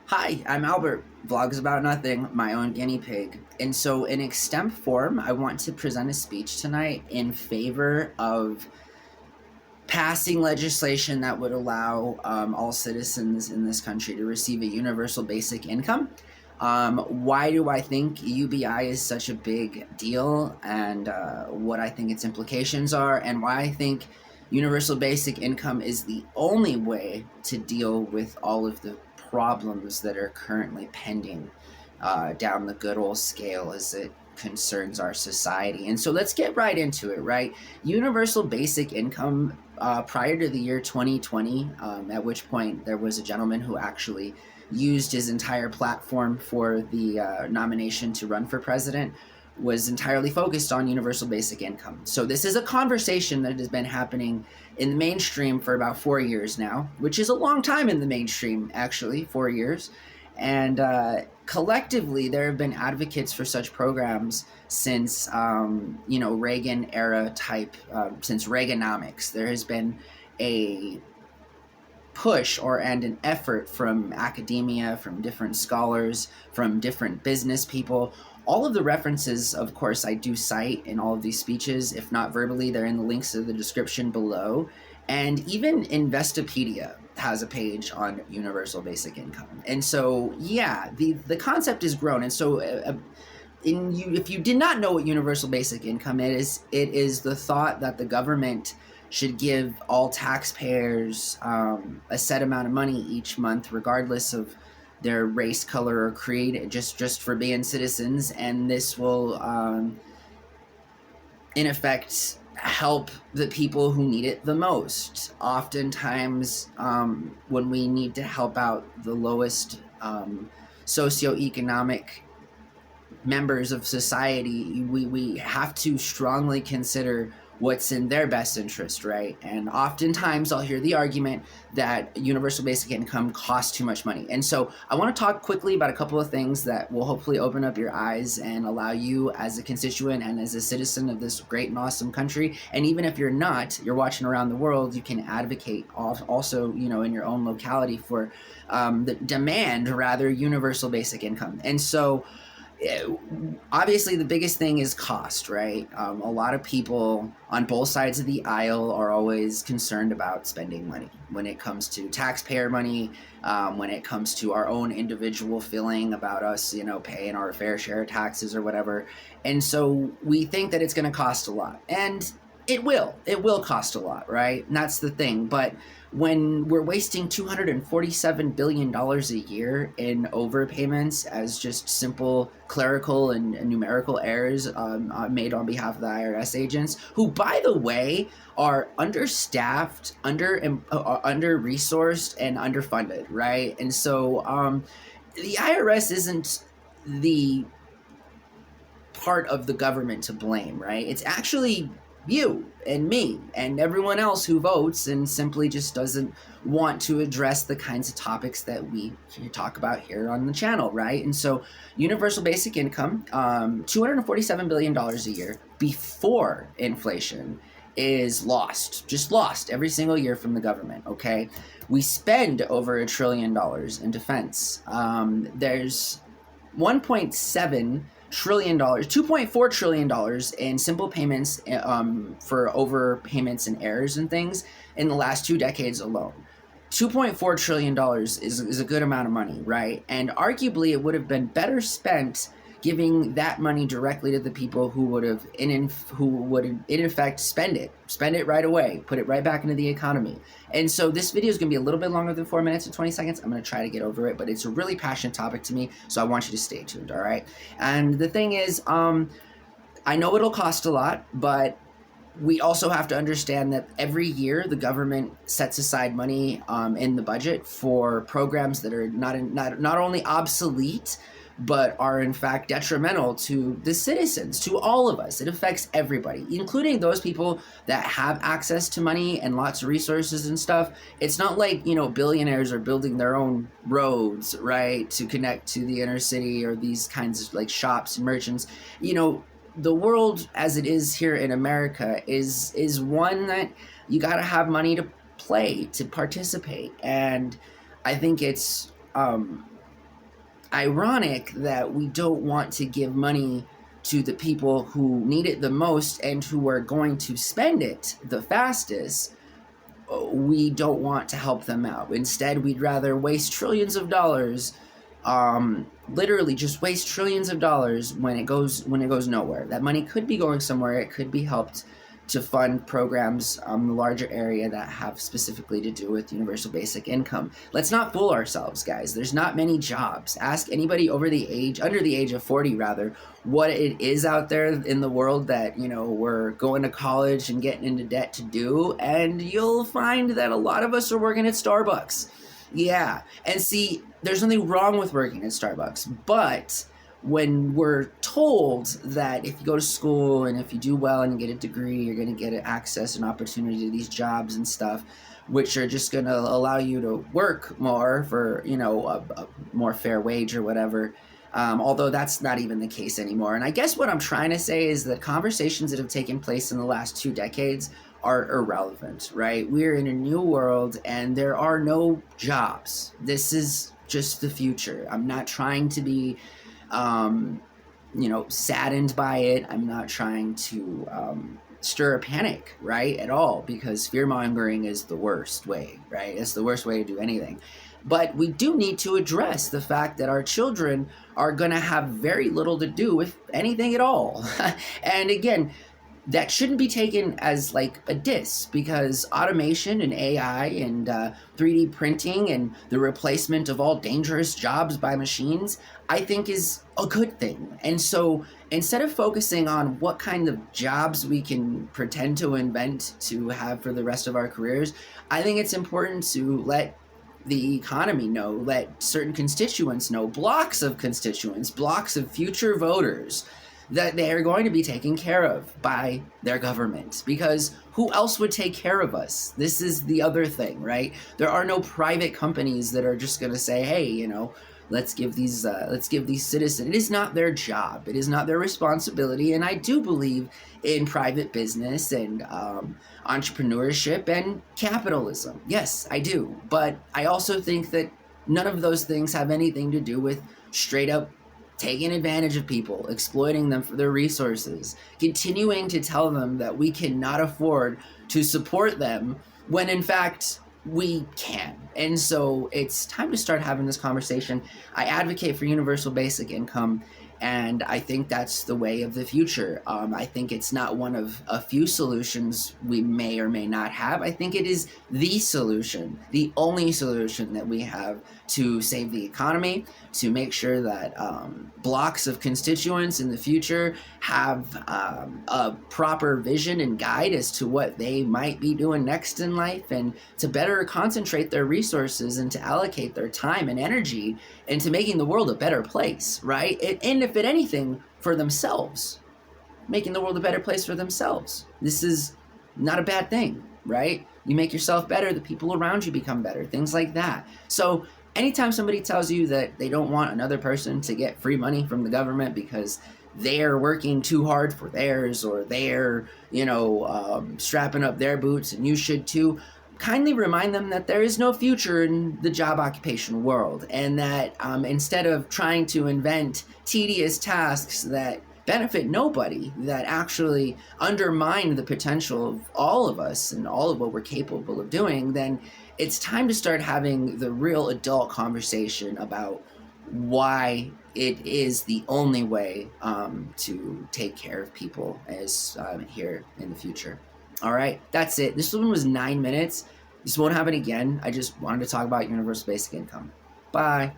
Hi, I'm Albert, Vlogs About Nothing, my own guinea pig. And so, in extemp form, I want to present a speech tonight in favor of passing legislation that would allow all citizens in this country to receive a universal basic income. Why do I think UBI is such a big deal, and what I think its implications are, and why I think universal basic income is the only way to deal with all of the problems that are currently pending down the good old scale as it concerns our society. And so let's get right into it, right? Universal basic income prior to the year 2020, at which point there was a gentleman who actually used his entire platform for the nomination to run for president, was entirely focused on universal basic income. So this is a conversation that has been happening in the mainstream for about 4 years now, which is a long time in the mainstream, actually, 4 years. And collectively, there have been advocates for such programs since, Reagan era type, since Reaganomics. There has been a push and an effort from academia, from different scholars, from different business people. All of the references, of course, I do cite in all of these speeches. If not verbally, they're in the links in the description below. And even Investopedia has a page on universal basic income. And so, yeah, the concept has grown. And so, if you did not know what universal basic income is, it is the thought that the government should give all taxpayers a set amount of money each month, regardless of their race, color, or creed, just for being citizens, and this will, in effect, help the people who need it the most. Oftentimes, when we need to help out the lowest socioeconomic members of society, we have to strongly consider what's in their best interest, right? And oftentimes I'll hear the argument that universal basic income costs too much money. And so I want to talk quickly about a couple of things that will hopefully open up your eyes and allow you as a constituent and as a citizen of this great and awesome country. And even if you're not, you're watching around the world, you can advocate also, in your own locality for the demand, rather, universal basic income. And so obviously the biggest thing is cost, right? A lot of people on both sides of the aisle are always concerned about spending money when it comes to taxpayer money, when it comes to our own individual feeling about us, paying our fair share of taxes or whatever. And so we think that it's going to cost a lot, and it will cost a lot, right? And that's the thing. But when we're wasting $247 billion a year in overpayments as just simple clerical and numerical errors made on behalf of the IRS agents, who, by the way, are understaffed, under-resourced, and underfunded, right? And so the IRS isn't the part of the government to blame, right? It's actually you and me and everyone else who votes and simply just doesn't want to address the kinds of topics that we talk about here on the channel, right? And so universal basic income, $247 billion a year before inflation, is just lost every single year from the government, okay? We spend over $1 trillion in defense. There's 1.7 trillion dollars, $2.4 trillion in simple payments for overpayments and errors and things in the last 2 decades alone. $2.4 trillion is a good amount of money, right? And arguably it would have been better spent giving that money directly to the people who would in effect spend it right away, put it right back into the economy. And so this video is going to be a little bit longer than 4 minutes and 20 seconds. I'm going to try to get over it, but it's a really passionate topic to me, so I want you to stay tuned, all right? And the thing is, I know it'll cost a lot, but we also have to understand that every year the government sets aside money in the budget for programs that are not only obsolete, but are in fact detrimental to the citizens, to all of us. It affects everybody, including those people that have access to money and lots of resources and stuff. It's not like, billionaires are building their own roads, right, to connect to the inner city, or these kinds of like shops and merchants. The world as it is here in America is one that you got to have money to play, to participate. And I think it's ironic that we don't want to give money to the people who need it the most and who are going to spend it the fastest. We don't want to help them out. Instead, we'd rather waste trillions of dollars, literally just waste trillions of dollars when it goes nowhere. That money could be going somewhere. It could be helped to fund programs in the larger area that have specifically to do with universal basic income. Let's not fool ourselves, guys. There's not many jobs. Ask anybody under the age of 40 rather, what it is out there in the world that, we're going to college and getting into debt to do, and you'll find that a lot of us are working at Starbucks. Yeah, and see, there's nothing wrong with working at Starbucks, but when we're told that if you go to school and if you do well and you get a degree, you're going to get access and opportunity to these jobs and stuff, which are just going to allow you to work more for, a more fair wage or whatever. Although that's not even the case anymore. And I guess what I'm trying to say is that conversations that have taken place in the last 2 decades are irrelevant, right? We're in a new world and there are no jobs. This is just the future. I'm not trying to be saddened by it. I'm not trying to stir a panic, right, at all, because fear-mongering is the worst way, right? It's the worst way to do anything. But we do need to address the fact that our children are going to have very little to do with anything at all. And again, that shouldn't be taken as like a diss, because automation and AI and 3D printing and the replacement of all dangerous jobs by machines, I think is a good thing. And so instead of focusing on what kind of jobs we can pretend to invent to have for the rest of our careers, I think it's important to let the economy know, let certain constituents know, blocks of constituents, blocks of future voters, that they are going to be taken care of by their government, because who else would take care of us? This is the other thing, right? There are no private companies that are just going to say, hey, let's give these citizens. It is not their job. It is not their responsibility. And I do believe in private business and entrepreneurship and capitalism. Yes, I do. But I also think that none of those things have anything to do with straight up taking advantage of people, exploiting them for their resources, continuing to tell them that we cannot afford to support them when in fact we can. And so it's time to start having this conversation. I advocate for universal basic income, and I think that's the way of the future. I think it's not one of a few solutions we may or may not have. I think it is the solution, the only solution that we have to save the economy, to make sure that blocks of constituents in the future have a proper vision and guide as to what they might be doing next in life, and to better concentrate their resources and to allocate their time and energy into making the world a better place, right? And if it anything, for themselves, making the world a better place for themselves. This is not a bad thing, right? You make yourself better, the people around you become better, things like that. So anytime somebody tells you that they don't want another person to get free money from the government because they're working too hard for theirs, or they're, strapping up their boots and you should too, kindly remind them that there is no future in the job occupation world, and that instead of trying to invent tedious tasks that benefit nobody, that actually undermine the potential of all of us and all of what we're capable of doing, then it's time to start having the real adult conversation about why it is the only way to take care of people as here in the future. All right, that's it. This one was 9 minutes. This won't happen again. I just wanted to talk about universal basic income. Bye.